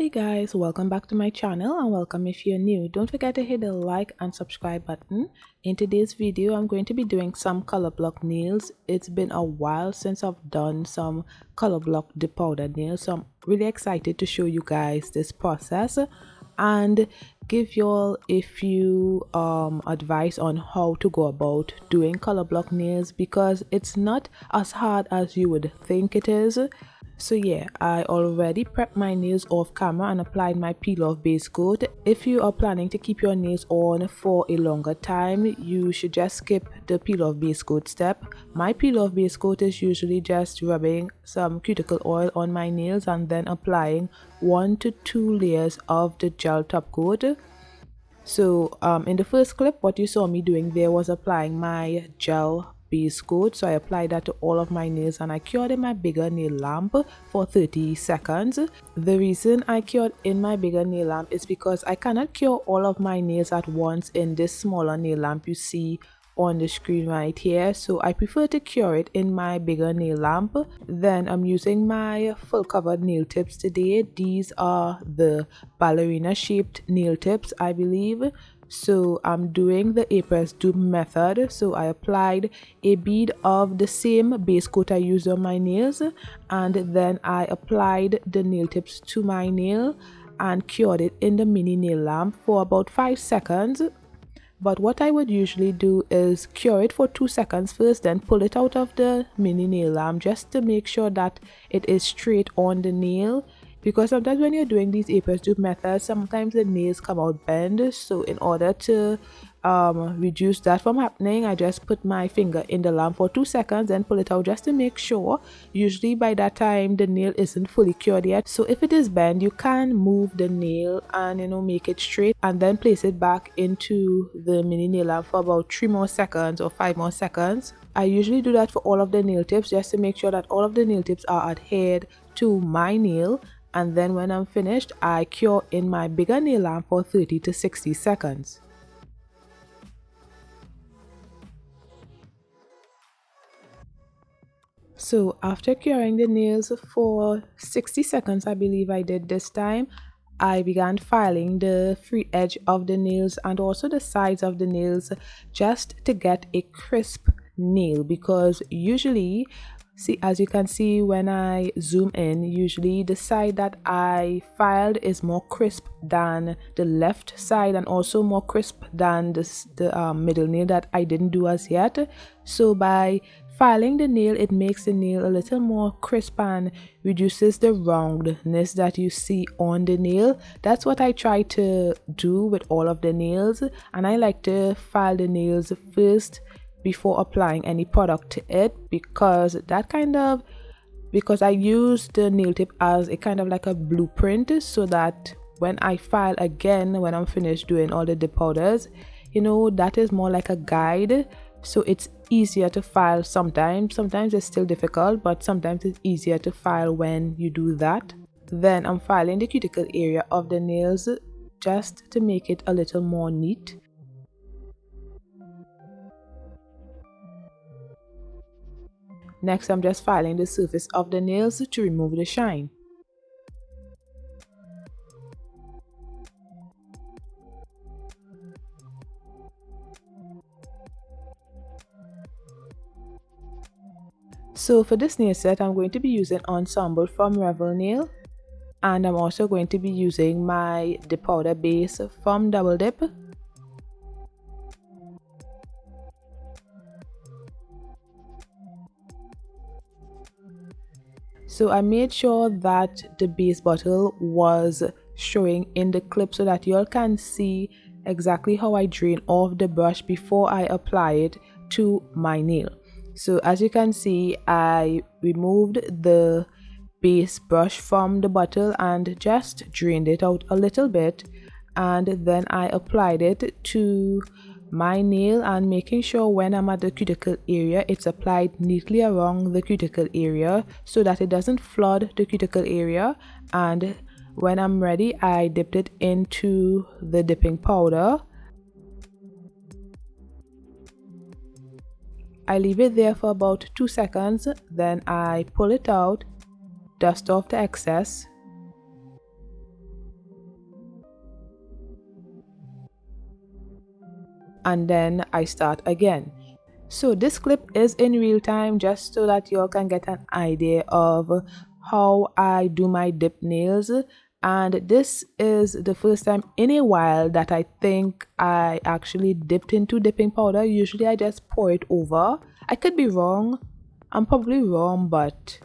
Hey guys, welcome back to my channel and welcome if you're new. Don't forget to hit the like and subscribe button. In today's video, I'm going to be doing some color block nails. It's been a while since I've done some color block depowder nails, so I'm really excited to show you guys this process and give y'all a few advice on how to go about doing color block nails, because it's not as hard as you would think it is. So yeah, I already prepped my nails off camera and applied my peel off base coat. If you are planning to keep your nails on for a longer time, you should just skip the peel off base coat step. My peel off base coat is usually just rubbing some cuticle oil on my nails and then applying 1 to 2 layers of the gel top coat. So in the first clip, what you saw me doing there was applying my gel base coat. So I applied that to all of my nails and I cured in my bigger nail lamp for 30 seconds. The reason I cured in my bigger nail lamp is because I cannot cure all of my nails at once in this smaller nail lamp you see on the screen right here. So I prefer to cure it in my bigger nail lamp. Then I'm using my full covered nail tips today. These are the ballerina shaped nail tips, I believe. So I'm doing the A-press dupe method. So I applied a bead of the same base coat I used on my nails, and then I applied the nail tips to my nail and cured it in the mini nail lamp for about 5 seconds. But what I would usually do is cure it for 2 seconds first, then pull it out of the mini nail lamp just to make sure that it is straight on the nail. Because sometimes when you're doing these A-press dupe methods, sometimes the nails come out bent. So in order to reduce that from happening, I just put my finger in the lamp for 2 seconds and pull it out just to make sure. Usually by that time the nail isn't fully cured yet, so if it is bent, you can move the nail and make it straight and then place it back into the mini nail lamp for about 3 more seconds or 5 more seconds. I usually do that for all of the nail tips just to make sure that all of the nail tips are adhered to my nail. And then when I'm finished, I cure in my bigger nail lamp for 30 to 60 seconds. So after curing the nails for 60 seconds, I believe I did this time, I began filing the free edge of the nails and also the sides of the nails just to get a crisp nail, because usually, see, as you can see when I zoom in, usually the side that I filed is more crisp than the left side and also more crisp than the middle nail that I didn't do as yet. So by filing the nail, it makes the nail a little more crisp and reduces the roundness that you see on the nail. That's what I try to do with all of the nails, and I like to file the nails first before applying any product to it, because I use the nail tip as a kind of like a blueprint, so that when I file again, when I'm finished doing all the depowders, that is more like a guide. So it's easier to file sometimes it's still difficult, but sometimes it's easier to file when you do that. Then I'm filing the cuticle area of the nails just to make it a little more neat. Next, I'm just filing the surface of the nails to remove the shine. So for this nail set, I'm going to be using Ensemble from Revel Nail, and I'm also going to be using my depowder base from Double Dip. So I made sure that the base bottle was showing in the clip so that you all can see exactly how I drain off the brush before I apply it to my nail. So as you can see, I removed the base brush from the bottle and just drained it out a little bit, and then I applied it to my nail, and making sure when I'm at the cuticle area, it's applied neatly around the cuticle area so that it doesn't flood the cuticle area. And when I'm ready, I dipped it into the dipping powder. I leave it there for about 2 seconds, then I pull it out, dust off the excess, and then I start again. So this clip is in real time just so that y'all can get an idea of how I do my dip nails. And this is the first time in a while that I think I actually dipped into dipping powder. Usually I just pour it over. I could be wrong. I'm probably wrong, but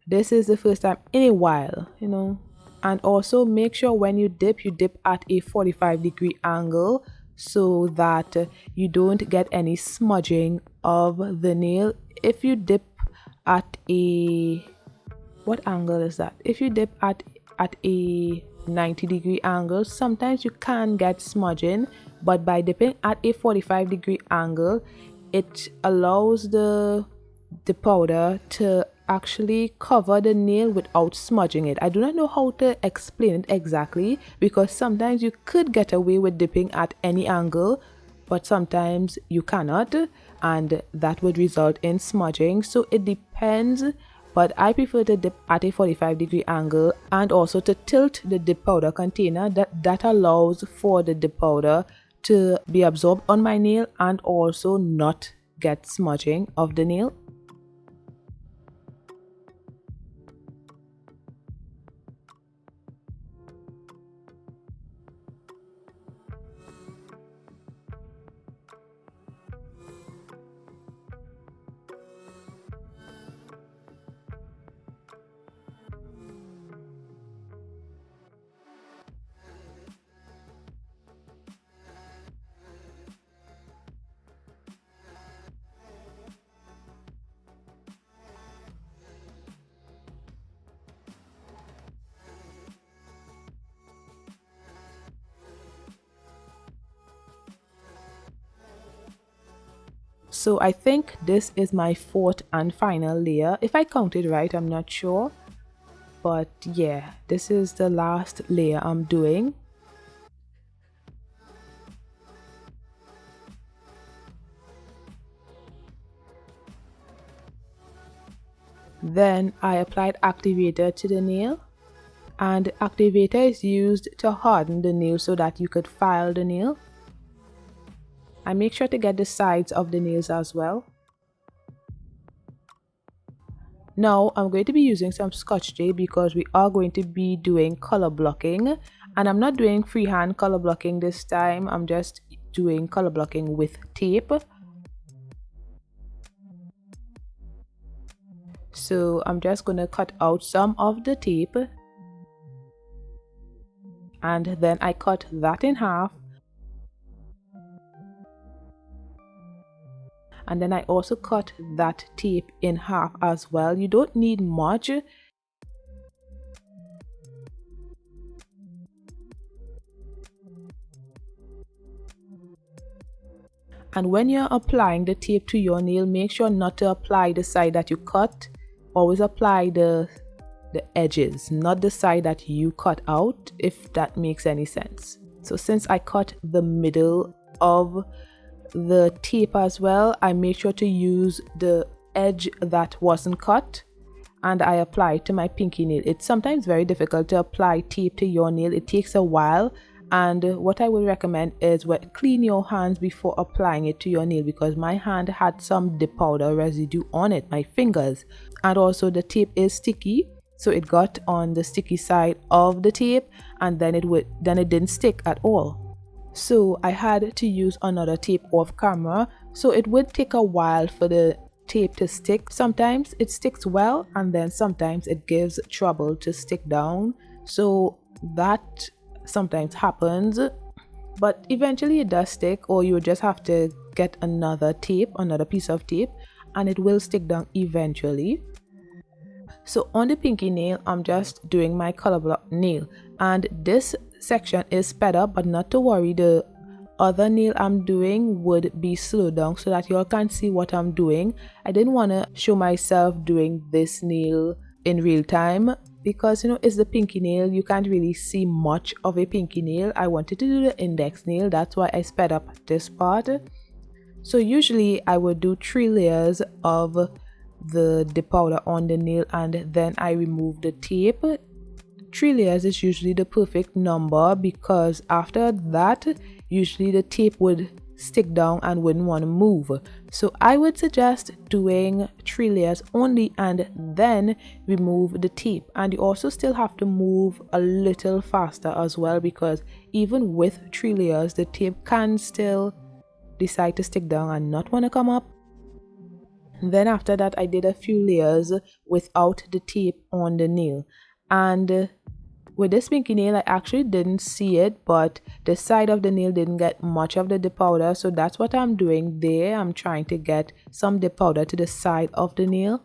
this is the first time in a while, you know. And also make sure when you dip at a 45-degree angle so that you don't get any smudging of the nail. If you dip at a, what angle is that? If you dip at a 90-degree angle, sometimes you can get smudging, but by dipping at a 45-degree angle, it allows the powder to actually cover the nail without smudging it. I do not know how to explain it exactly, because sometimes you could get away with dipping at any angle, but sometimes you cannot, and that would result in smudging. So it depends, but I prefer to dip at a 45-degree angle, and also to tilt the dip powder container. That allows for the dip powder to be absorbed on my nail and also not get smudging of the nail. So I think this is my fourth and final layer. If I counted right, I'm not sure. But yeah, this is the last layer I'm doing. Then I applied activator to the nail. And activator is used to harden the nail so that you could file the nail. I make sure to get the sides of the nails as well. Now I'm going to be using some Scotch tape because we are going to be doing color blocking, and I'm not doing freehand color blocking this time. I'm just doing color blocking with tape. So I'm just going to cut out some of the tape, and then I cut that in half. And then I also cut that tape in half as well. You don't need much. And when you're applying the tape to your nail, make sure not to apply the side that you cut. Always apply the edges, not the side that you cut out, if that makes any sense. So since I cut the middle of the tape as well, I make sure to use the edge that wasn't cut, and I apply it to my pinky nail. It's sometimes very difficult to apply tape to your nail. It takes a while, and what I would recommend is clean your hands before applying it to your nail, because my hand had some dip powder residue on it, my fingers, and also the tape is sticky, so it got on the sticky side of the tape, and then it didn't stick at all. So I had to use another tape off camera, so it would take a while for the tape to stick. Sometimes it sticks well, and then sometimes it gives trouble to stick down. So that sometimes happens, but eventually it does stick, or you just have to get another piece of tape, and it will stick down eventually. So on the pinky nail, I'm just doing my color block nail, and this section is sped up, but not to worry, the other nail I'm doing would be slowed down so that y'all can see what I'm doing. I didn't want to show myself doing this nail in real time because, you know, it's the pinky nail. You can't really see much of a pinky nail. I wanted to do the index nail, that's why I sped up this part. So usually I would do 3 layers of the dip powder on the nail, and then I remove the tape. 3 layers is usually the perfect number, because after that usually the tape would stick down and wouldn't want to move. So I would suggest doing 3 layers only and then remove the tape. And you also still have to move a little faster as well, because even with 3 layers the tape can still decide to stick down and not want to come up. Then after that I did a few layers without the tape on the nail, and with this pinky nail I actually didn't see it, but the side of the nail didn't get much of the dip powder, so that's what I'm doing there. I'm trying to get some dip powder to the side of the nail.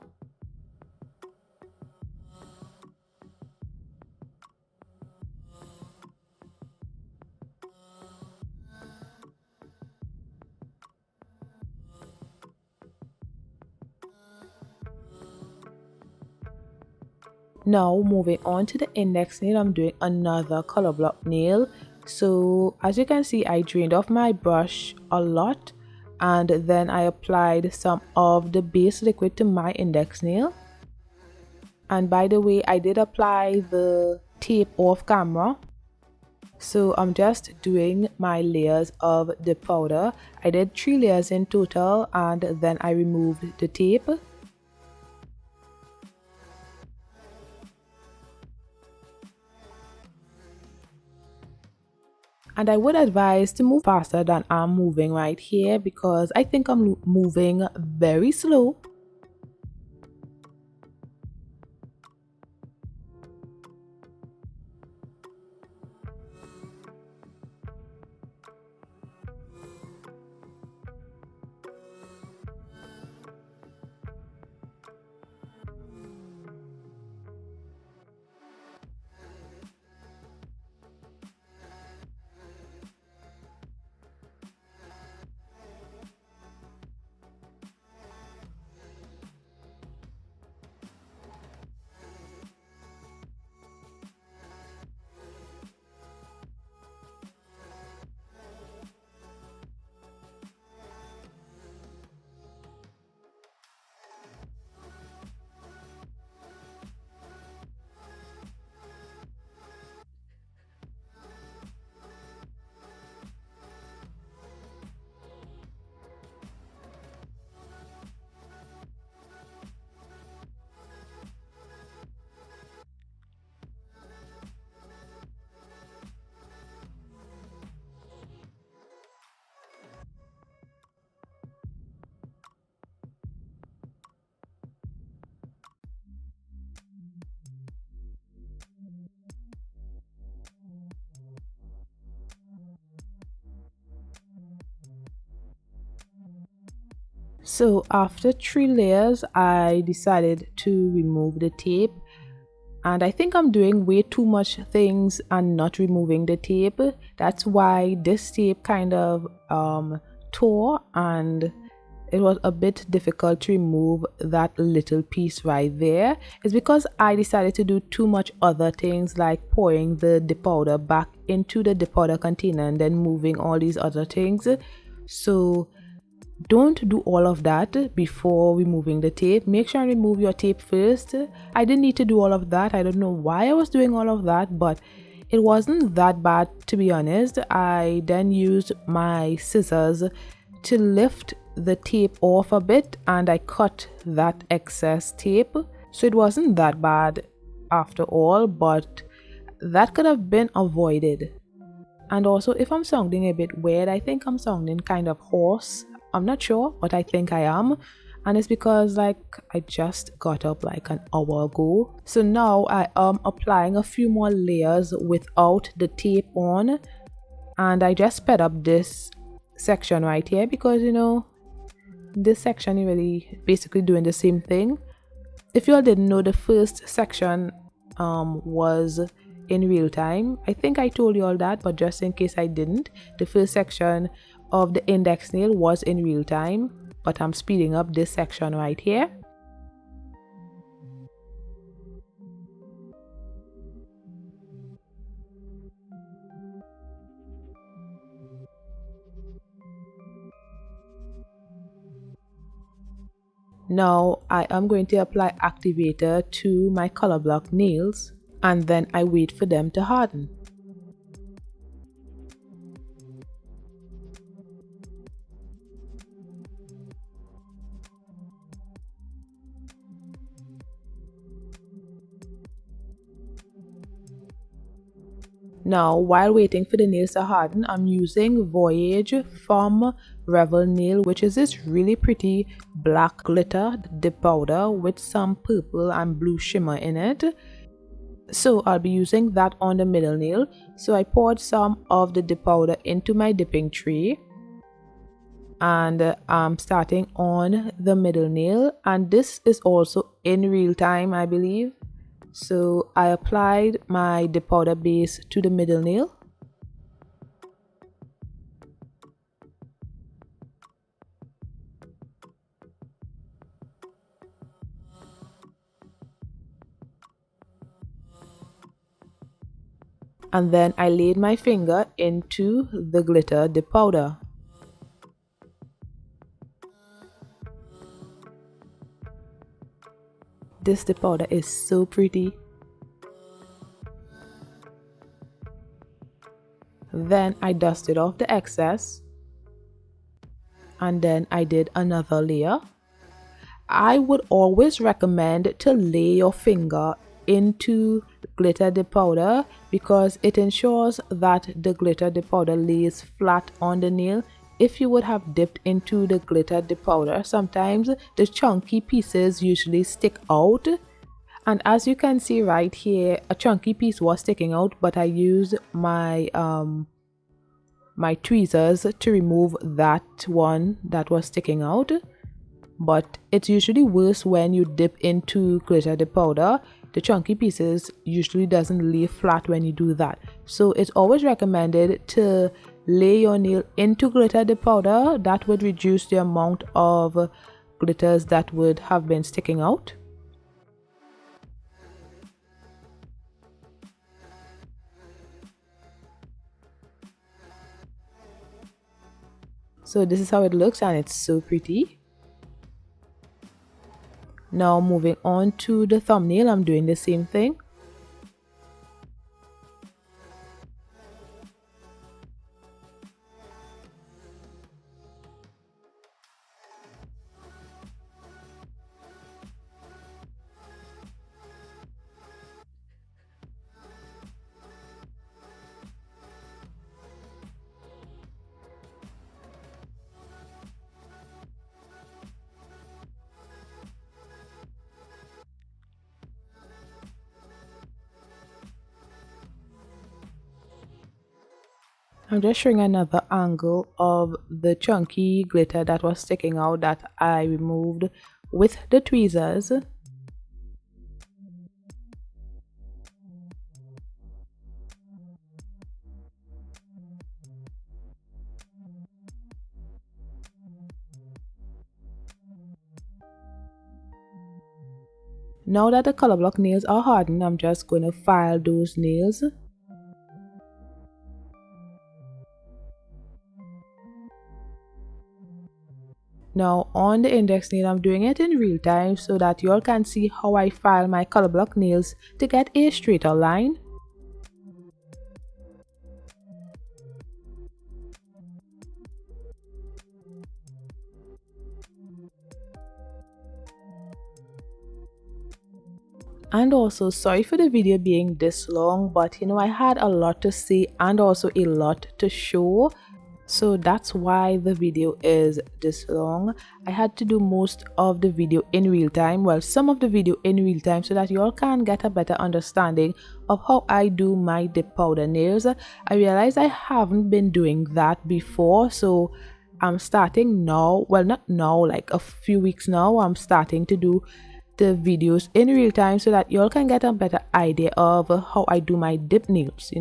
Now moving on to the index nail, I'm doing another color block nail. So as you can see, I drained off my brush a lot and then I applied some of the base liquid to my index nail. And by the way, I did apply the tape off camera. So I'm just doing my layers of the powder. I did 3 layers in total and then I removed the tape. And I would advise to move faster than I'm moving right here, because I think I'm moving very slow. So after 3 layers, I decided to remove the tape, and I think I'm doing way too much things and not removing the tape. That's why this tape kind of tore, and it was a bit difficult to remove that little piece right there. It's because I decided to do too much other things, like pouring the dip powder back into the dip powder container and then moving all these other things. So don't do all of that before removing the tape. Make sure and remove your tape first. I didn't need to do all of that. I don't know why I was doing all of that, but it wasn't that bad, to be honest. I then used my scissors to lift the tape off a bit and I cut that excess tape. So it wasn't that bad after all, but that could have been avoided. And also, if I'm sounding a bit weird, I think I'm sounding kind of hoarse. I'm not sure, but I think I am. And it's because I just got up like an hour ago. So now I am applying a few more layers without the tape on. And I just sped up this section right here because, this section is really basically doing the same thing. If you all didn't know, the first section was in real time. I think I told you all that, but just in case I didn't, the first section of the index nail was in real time, but I'm speeding up this section right here. Now I am going to apply activator to my color block nails, and then I wait for them to harden. Now, while waiting for the nails to harden, I'm using Voyage from Revel Nail, which is this really pretty black glitter dip powder with some purple and blue shimmer in it. So I'll be using that on the middle nail. So I poured some of the dip powder into my dipping tray, and I'm starting on the middle nail, and this is also in real time, I believe. So I applied my dip powder base to the middle nail. And then I laid my finger into the glitter dip powder. This dip powder is so pretty. Then I dusted off the excess, and then I did another layer. I would always recommend to lay your finger into glitter dip powder because it ensures that the glitter dip powder lays flat on the nail. If you would have dipped into the glitter dip powder, sometimes the chunky pieces usually stick out. And as you can see right here, a chunky piece was sticking out, but I used my my tweezers to remove that one that was sticking out. But it's usually worse when you dip into glitter dip powder. The chunky pieces usually doesn't lay flat when you do that. So it's always recommended to lay your nail into glitter dip powder. That would reduce the amount of glitters that would have been sticking out. So this is how it looks, and it's so pretty. Now moving on to the thumbnail, I'm doing the same thing. I'm just showing another angle of the chunky glitter that was sticking out that I removed with the tweezers. Now that the color block nails are hardened, I'm just going to file those nails. Now on the index nail, I'm doing it in real time so that you all can see how I file my color block nails to get a straighter line. And also, sorry for the video being this long, but I had a lot to say and also a lot to show. So that's why the video is this long. I had to do most of the video in real time, well, some of the video in real time, so that you all can get a better understanding of how I do my dip powder nails. I realized I haven't been doing that before, so I'm starting now, well, not now, like a few weeks now, I'm starting to do the videos in real time so that you all can get a better idea of how I do my dip nails.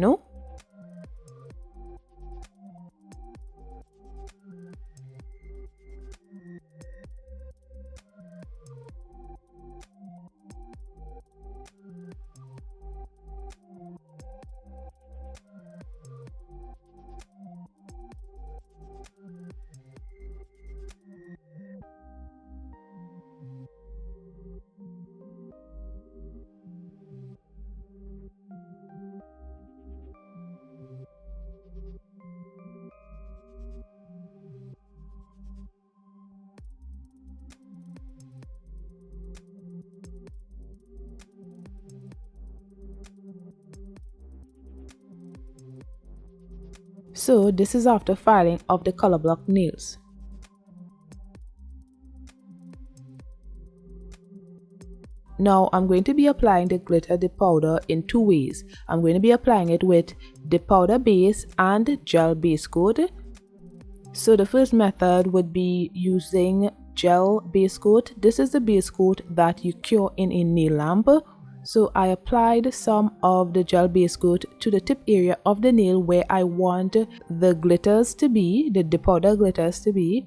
So this is after filing of the color block nails. Now I'm going to be applying the glitter dip powder in two ways. I'm going to be applying it with dip powder base and gel base coat. So the first method would be using gel base coat. This is the base coat that you cure in a nail lamp. So I applied some of the gel base coat to the tip area of the nail where I want the glitters to be, the dip powder glitters to be.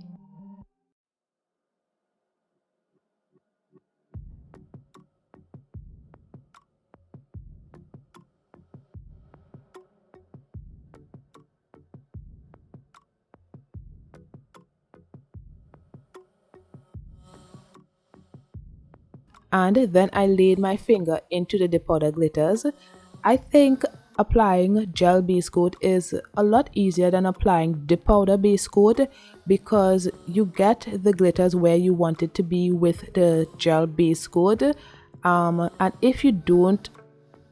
And then I laid my finger into the dip powder glitters. I think applying gel base coat is a lot easier than applying dip powder base coat because you get the glitters where you want it to be with the gel base coat. And if you don't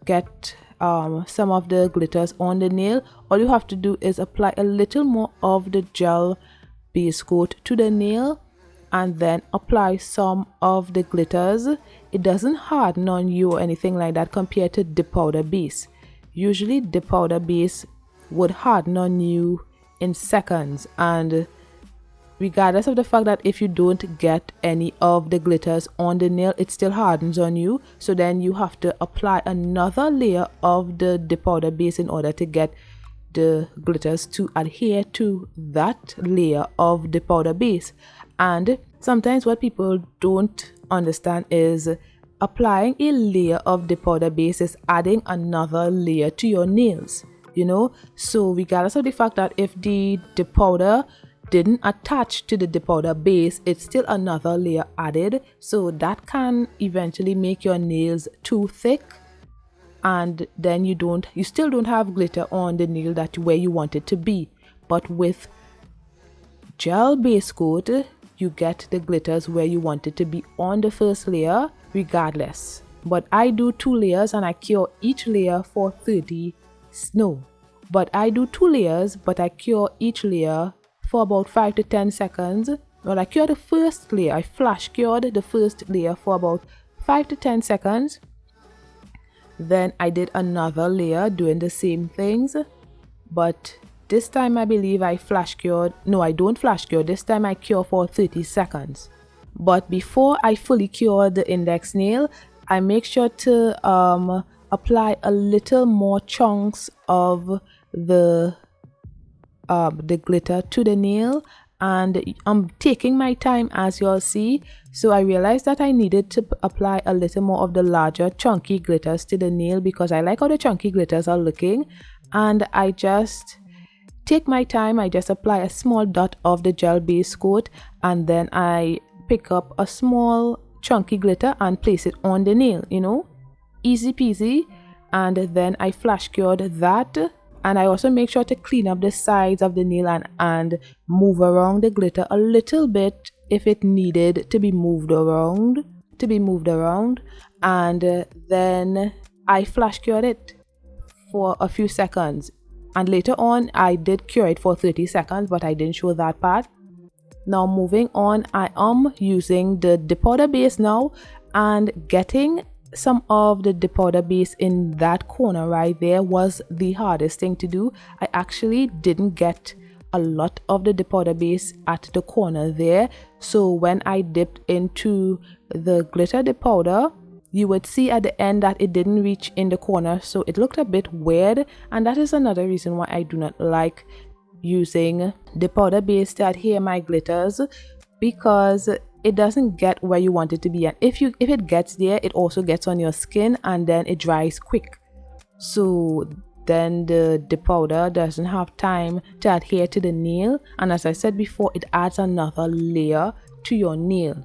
get some of the glitters on the nail, all you have to do is apply a little more of the gel base coat to the nail and then apply some of the glitters. It doesn't harden on you or anything like that compared to dip powder base. Usually dip powder base would harden on you in seconds, and regardless of the fact that if you don't get any of the glitters on the nail, it still hardens on you. So then you have to apply another layer of the dip powder base in order to get the glitters to adhere to that layer of the powder base. And sometimes what people don't understand is applying a layer of the powder base is adding another layer to your nails, you know. So regardless of the fact that if the dip powder didn't attach to the dip powder base, it's still another layer added, so that can eventually make your nails too thick, and then you still don't have glitter on the nail that where you want it to be. But with gel base coat, you get the glitters where you want it to be on the first layer regardless. But I do 2 layers and I cure each layer for 30 no but I do 2 layers but I cure each layer for about 5 to 10 seconds. Well, I cure the first layer, I flash cured the first layer for about 5 to 10 seconds. Then I did another layer doing the same things, but this time I believe I flash cured. No, I don't flash cure. This time I cure for 30 seconds. But before I fully cure the index nail, I make sure to apply a little more chunks of the glitter to the nail, and I'm taking my time, as you'll see. So I realized that I needed to apply a little more of the larger chunky glitters to the nail because I like how the chunky glitters are looking, and I just take my time. I just apply a small dot of the gel base coat, and then I pick up a small chunky glitter and place it on the nail, you know, easy peasy. And then I flash cured that, and I also make sure to clean up the sides of the nail and move around the glitter a little bit if it needed to be moved around, and then I flash cured it for a few seconds. And later on I did cure it for 30 seconds, but I didn't show that part. Now moving on, I am using the dip powder base now, and getting some of the dip powder base in that corner right there was the hardest thing to do. I actually didn't get a lot of the dip powder base at the corner there, so when I dipped into the glitter dip powder, you would see at the end that it didn't reach in the corner, so it looked a bit weird. And that is another reason why I do not like using the powder base to adhere my glitters, because it doesn't get where you want it to be, and if it gets there, it also gets on your skin and then it dries quick. So then the dip powder doesn't have time to adhere to the nail, and as I said before, it adds another layer to your nail.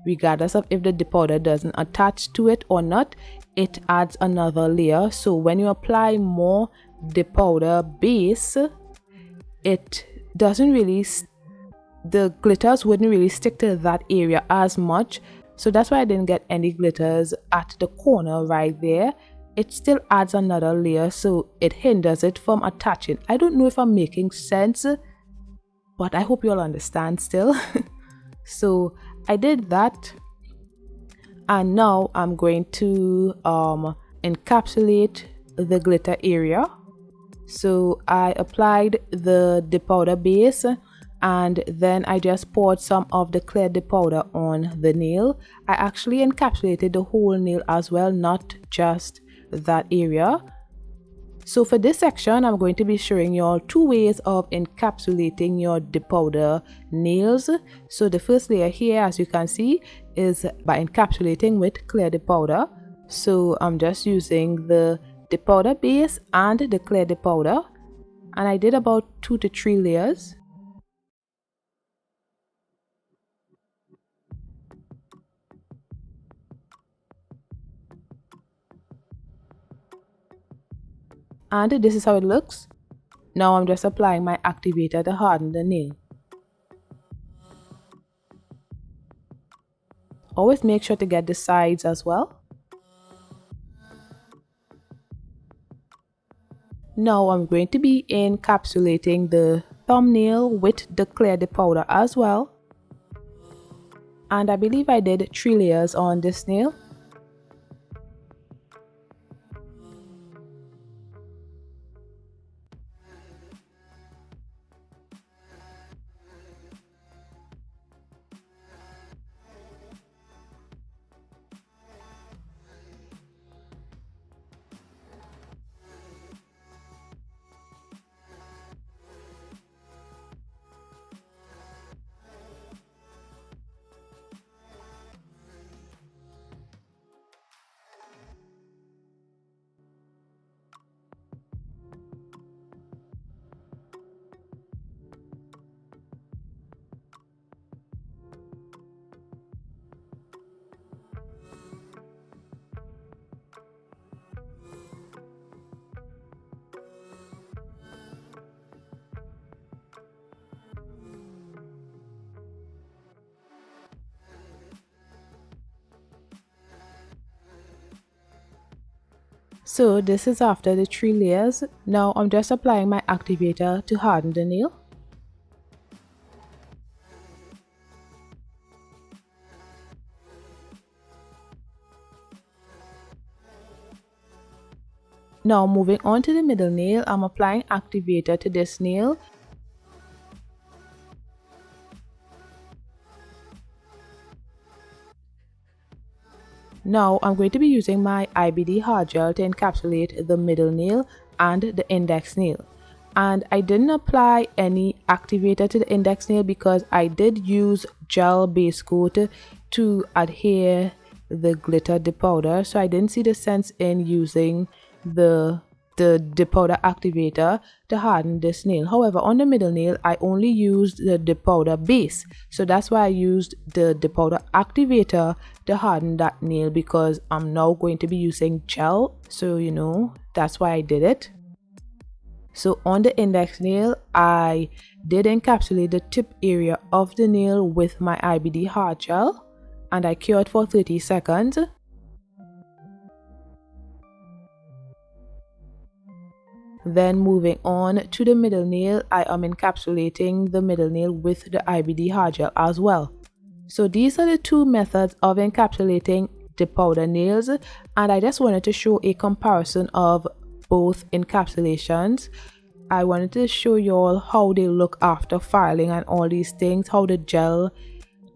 Regardless of if the dip powder doesn't attach to it or not, it adds another layer. So when you apply more dip powder base, it doesn't really the glitters wouldn't really stick to that area as much. So that's why I didn't get any glitters at the corner right there. it still adds another layer, so it hinders it from attaching. I don't know if I'm making sense, but I hope you all understand still. So I did that, and now I'm going to encapsulate the glitter area. So I applied the dip powder base, and then I just poured some of the clear dip powder on the nail. I actually encapsulated the whole nail as well, not just that area. So for this section, I'm going to be showing you all two ways of encapsulating your dip powder nails. So the first layer here, as you can see, is by encapsulating with clear dip powder. So I'm just using the dip powder base and the clear dip powder, and I did about 2 to 3 layers. And this is how it looks. Now I'm just applying my activator to harden the nail. Always make sure to get the sides as well. Now I'm going to be encapsulating the thumbnail with the clear dip powder as well. And I believe I did 3 layers on this nail. So this is after the 3 layers. Now I'm just applying my activator to harden the nail. Now moving on to the middle nail, I'm applying activator to this nail. Now I'm going to be using my IBD hard gel to encapsulate the middle nail and the index nail. And I didn't apply any activator to the index nail because I did use gel base coat to adhere the glitter dip powder, so I didn't see the sense in using the dip powder activator to harden this nail. However, on the middle nail I only used the dip powder base, so that's why I used the dip powder activator to harden that nail, because I'm now going to be using gel, so you know, that's why I did it. So on the index nail, I did encapsulate the tip area of the nail with my IBD hard gel, and I cured for 30 seconds. Then moving on to the middle nail, I am encapsulating the middle nail with the IBD hard gel as well. So these are the two methods of encapsulating dip powder nails, and I just wanted to show a comparison of both encapsulations. I wanted to show you all how they look after filing and all these things, how the gel,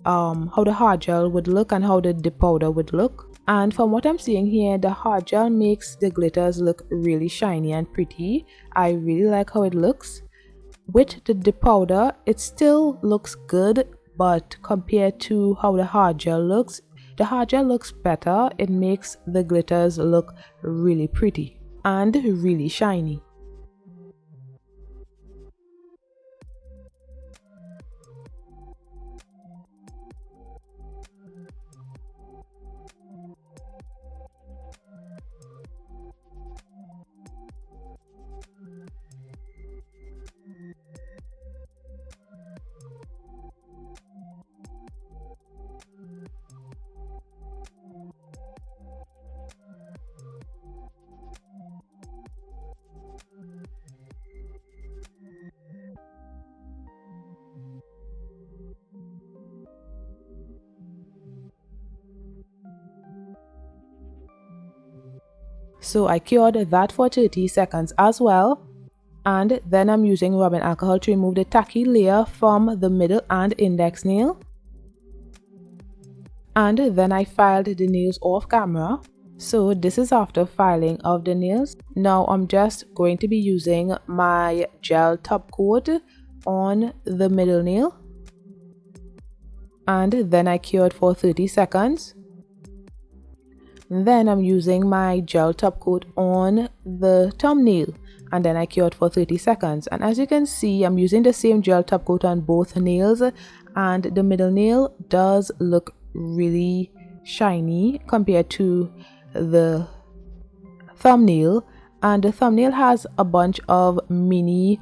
how the hard gel would look and how the dip powder would look. And from what I'm seeing here, the hard gel makes the glitters look really shiny and pretty. I really like how it looks. With the dip powder, it still looks good, but compared to how the hard gel looks better. It makes the glitters look really pretty and really shiny. So I cured that for 30 seconds as well. And then I'm using rubbing alcohol to remove the tacky layer from the middle and index nail. And then I filed the nails off camera. So this is after filing of the nails. Now I'm just going to be using my gel top coat on the middle nail. And then I cured for 30 seconds. Then I'm using my gel top coat on the thumbnail, and then I cured for 30 seconds. And as you can see, I'm using the same gel top coat on both nails, and the middle nail does look really shiny compared to the thumbnail. And the thumbnail has a bunch of mini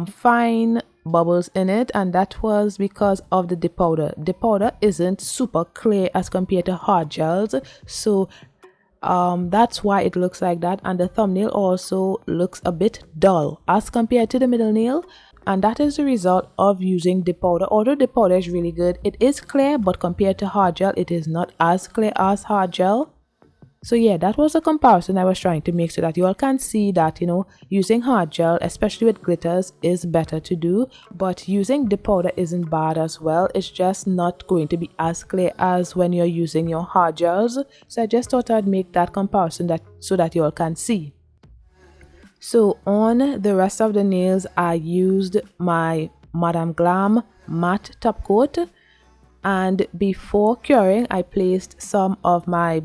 fine bubbles in it, and that was because of the dip powder. The powder isn't super clear as compared to hard gels, so that's why it looks like that. And the thumbnail also looks a bit dull as compared to the middle nail, and that is the result of using dip powder. Although dip powder is really good, it is clear, but compared to hard gel, it is not as clear as hard gel. So yeah, that was a comparison I was trying to make so that you all can see that, you know, using hard gel, especially with glitters, is better to do. But using dip powder isn't bad as well. It's just not going to be as clear as when you're using your hard gels. So I just thought I'd make that comparison so that you all can see. So on the rest of the nails, I used my Madame Glam matte top coat. And before curing, I placed some of my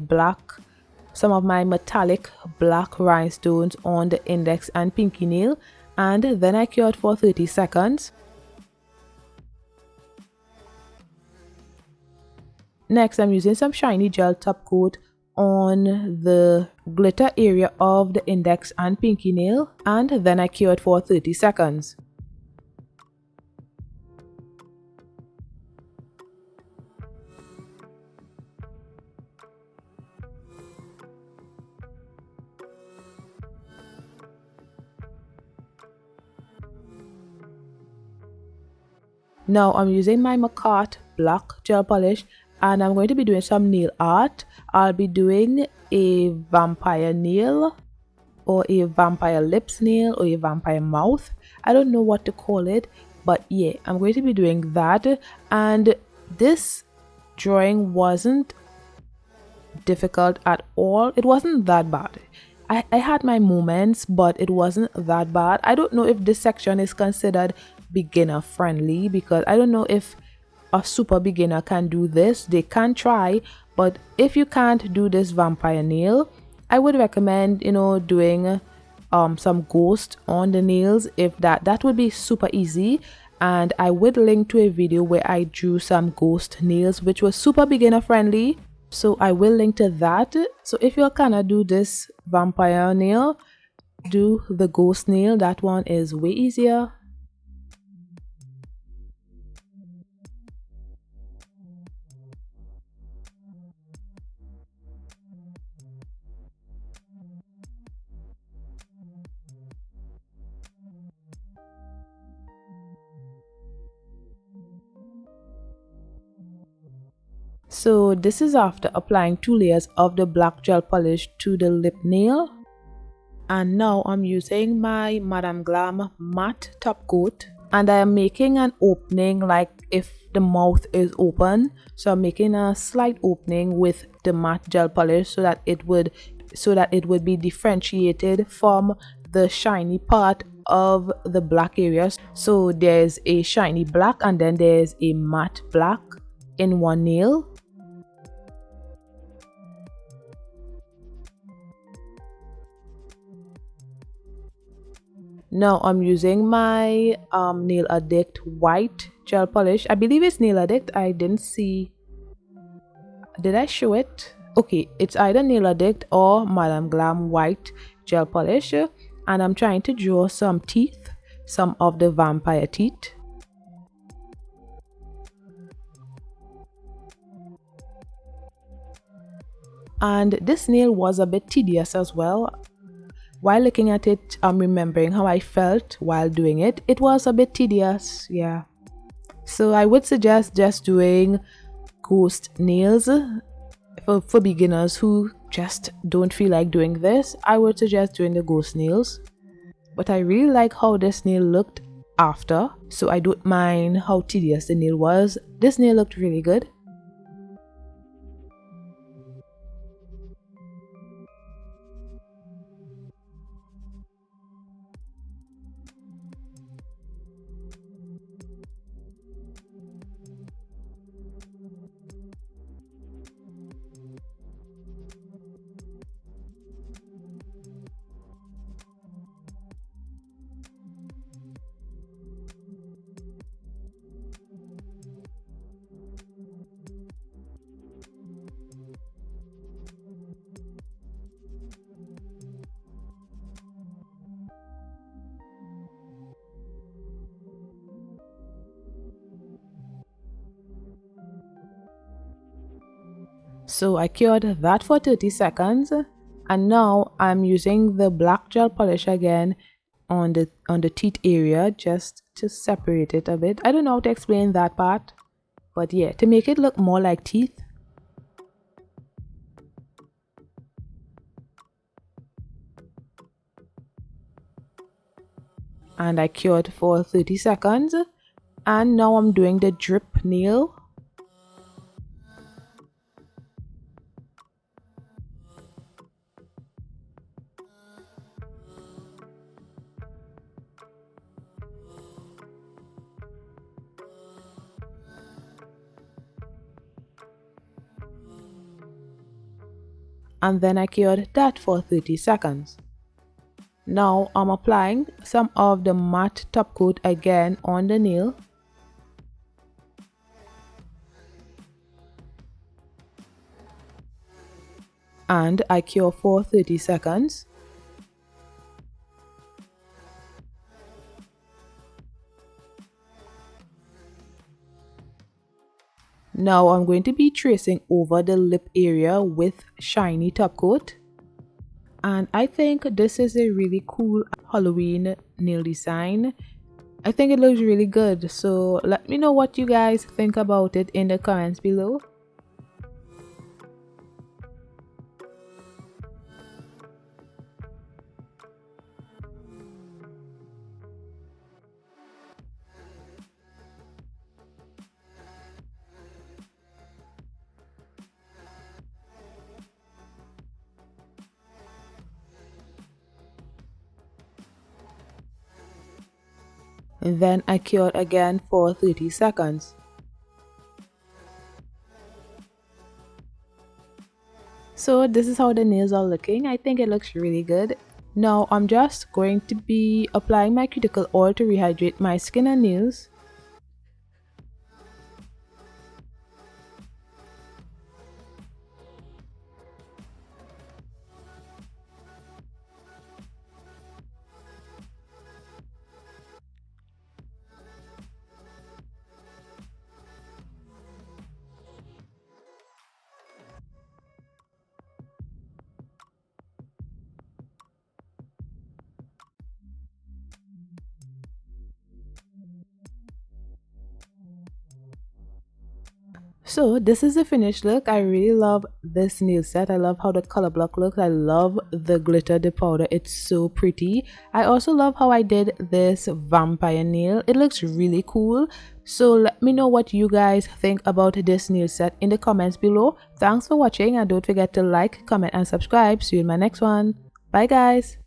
metallic black rhinestones on the index and pinky nail, and then I cured for 30 seconds. Next, I'm using some shiny gel top coat on the glitter area of the index and pinky nail, and then I cured for 30 seconds. Now I'm using my McCart black gel polish, and I'm going to be doing some nail art. I'll be doing a vampire nail, or a vampire lips nail, or a vampire mouth. I don't know what to call it, but yeah, I'm going to be doing that. And this drawing wasn't difficult at all. It wasn't that bad. I had my moments, but it wasn't that bad. I don't know if this section is considered beginner friendly, because I don't know if a super beginner can do this. They can try, but if you can't do this vampire nail, I would recommend, you know, doing some ghost on the nails. If that would be super easy. And I would link to a video where I drew some ghost nails, which was super beginner friendly, so I will link to that. So if you're gonna do this vampire nail, do the ghost nail. That one is way easier. So this is after applying 2 layers of the black gel polish to the lip nail. And now I'm using my Madame Glam matte top coat, and I am making an opening like if the mouth is open. So I'm making a slight opening with the matte gel polish so that it would be differentiated from the shiny part of the black areas. So there's a shiny black and then there's a matte black in one nail. Now I'm using my Nail Addict white gel polish. I believe it's Nail Addict. I didn't see. Did I show it? Okay, it's either Nail Addict or Madame Glam white gel polish. And I'm trying to draw some teeth, some of the vampire teeth. And this nail was a bit tedious as well. While looking at it, I'm remembering how I felt while doing it. It was a bit tedious, yeah. So I would suggest just doing ghost nails for beginners who just don't feel like doing this, I would suggest doing the ghost nails. But I really like how this nail looked after, so I don't mind how tedious the nail was. This nail looked really good. So I cured that for 30 seconds, and now I'm using the black gel polish again on the teeth area just to separate it a bit. I don't know how to explain that part, but yeah, to make it look more like teeth. And I cured for 30 seconds, and now I'm doing the drip nail. And then I cured that for 30 seconds. Now I'm applying some of the matte top coat again on the nail. And I cure for 30 seconds. Now I'm going to be tracing over the lip area with shiny top coat. And I think this is a really cool Halloween nail design. I think it looks really good. So let me know what you guys think about it in the comments below. And then I cured again for 30 seconds. So this is how the nails are looking. I think it looks really good. Now I'm just going to be applying my cuticle oil to rehydrate my skin and nails. So this is the finished look. I really love this nail set. I love how the color block looks. I love the glitter, the powder. It's so pretty. I also love how I did this vampire nail. It looks really cool. So let me know what you guys think about this nail set in the comments below. Thanks for watching, and don't forget to like, comment and subscribe. See you in my next one. Bye guys.